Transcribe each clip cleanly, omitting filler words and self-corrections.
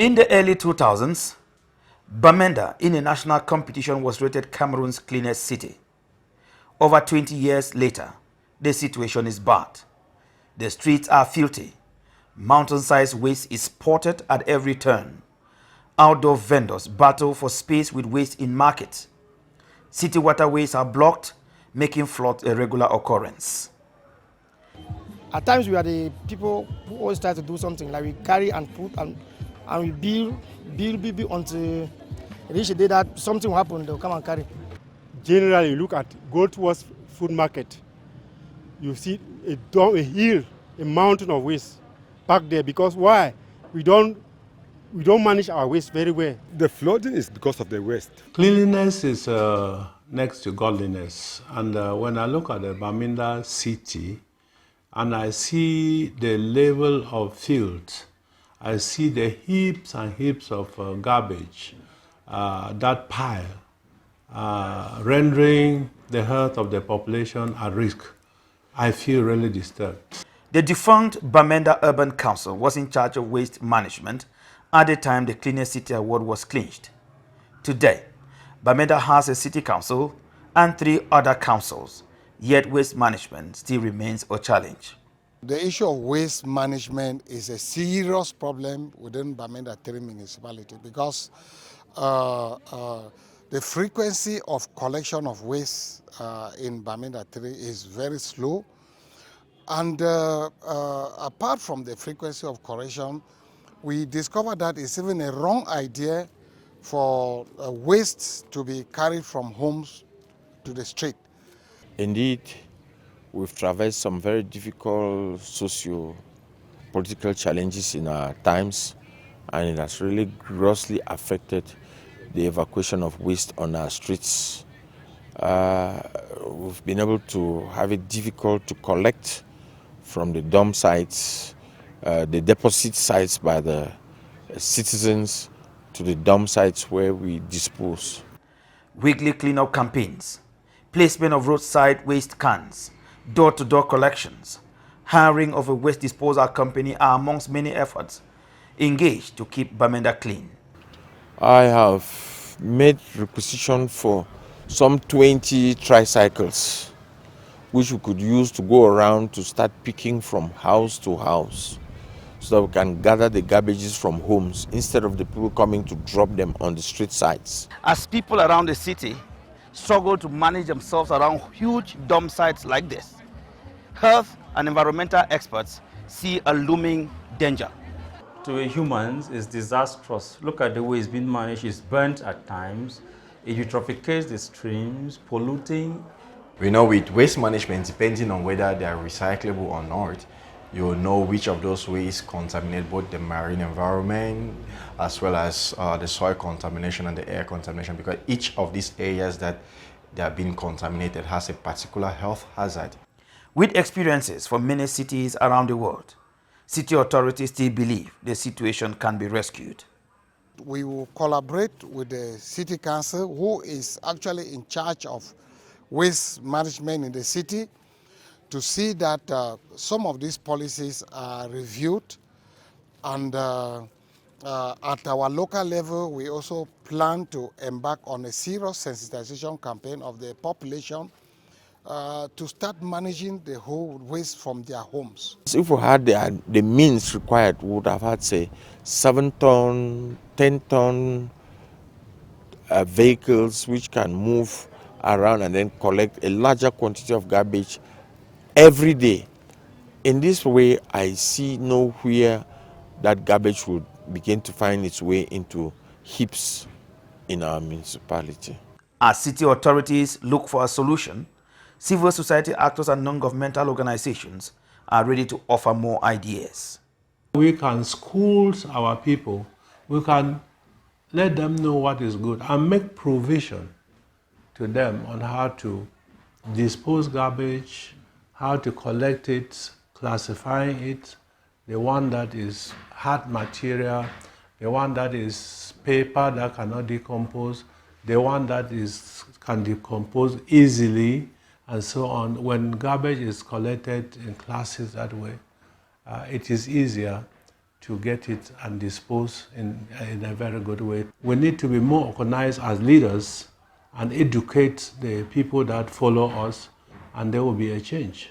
In the early 2000s, Bamenda in a national competition was rated Cameroon's cleanest city. Over 20 years later, the situation is bad. The streets are filthy. Mountain-sized waste is spotted at every turn. Outdoor vendors battle for space with waste in markets. City waterways are blocked, making floods a regular occurrence. At times we are the people who always try to do something, like we carry and put and we build until it reach a day that something will happen, they'll come and carry. Generally, you look at go towards food market, you see a hill, a mountain of waste back there. Because why? We don't manage our waste very well. The flooding is because of the waste. Cleanliness is next to godliness. And when I look at the Bamenda city and I see the level of filth, I see the heaps and heaps of garbage, that pile, rendering the health of the population at risk, I feel really disturbed. The defunct Bamenda Urban Council was in charge of waste management at the time the Cleanest City Award was clinched. Today, Bamenda has a city council and 3 other councils, yet waste management still remains a challenge. The issue of waste management is a serious problem within Bamenda 3 municipality because the frequency of collection of waste in Bamenda 3 is very slow. And apart from the frequency of collection, we discovered that it's even a wrong idea for waste to be carried from homes to the street. Indeed, we've traversed some very difficult socio-political challenges in our times, and it has really grossly affected the evacuation of waste on our streets. We've been able to have it difficult to collect from the dump sites, the deposit sites by the citizens, to the dump sites where we dispose. Weekly cleanup campaigns, placement of roadside waste cans, door-to-door collections, hiring of a waste disposal company are amongst many efforts engaged to keep Bamenda clean. I have made requisition for some 20 tricycles, which we could use to go around to start picking from house to house, so that we can gather the garbages from homes instead of the people coming to drop them on the street sides. As people around the city struggle to manage themselves around huge dump sites like this, health and environmental experts see a looming danger. To humans, it's disastrous. Look at the way it's been managed. It's burnt at times. It eutrophicates the streams, polluting. We know with waste management, depending on whether they are recyclable or not, you'll know which of those waste contaminate both the marine environment as well as the soil contamination and the air contamination, because each of these areas that they are being contaminated has a particular health hazard. With experiences from many cities around the world, city authorities still believe the situation can be rescued. We will collaborate with the city council, who is actually in charge of waste management in the city, to see that some of these policies are reviewed. And at our local level, we also plan to embark on a serious sensitization campaign of the population to start managing the whole waste from their homes. If we had the means required, we would have had, say, 7-ton, 10-ton vehicles which can move around and then collect a larger quantity of garbage every day. In this way, I see nowhere that garbage would begin to find its way into heaps in our municipality. As city authorities look for a solution, civil society actors and non-governmental organizations are ready to offer more ideas. We can school our people, we can let them know what is good and make provision to them on how to dispose garbage, how to collect it, classifying it, the one that is hard material, the one that is paper that cannot decompose, the one that can decompose easily, and so on. When garbage is collected in classes that way, it is easier to get it and dispose in a very good way. We need to be more organized as leaders and educate the people that follow us, and there will be a change.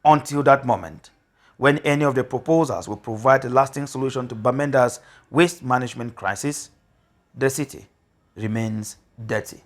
Until that moment, when any of the proposals will provide a lasting solution to Bamenda's waste management crisis, the city remains dirty.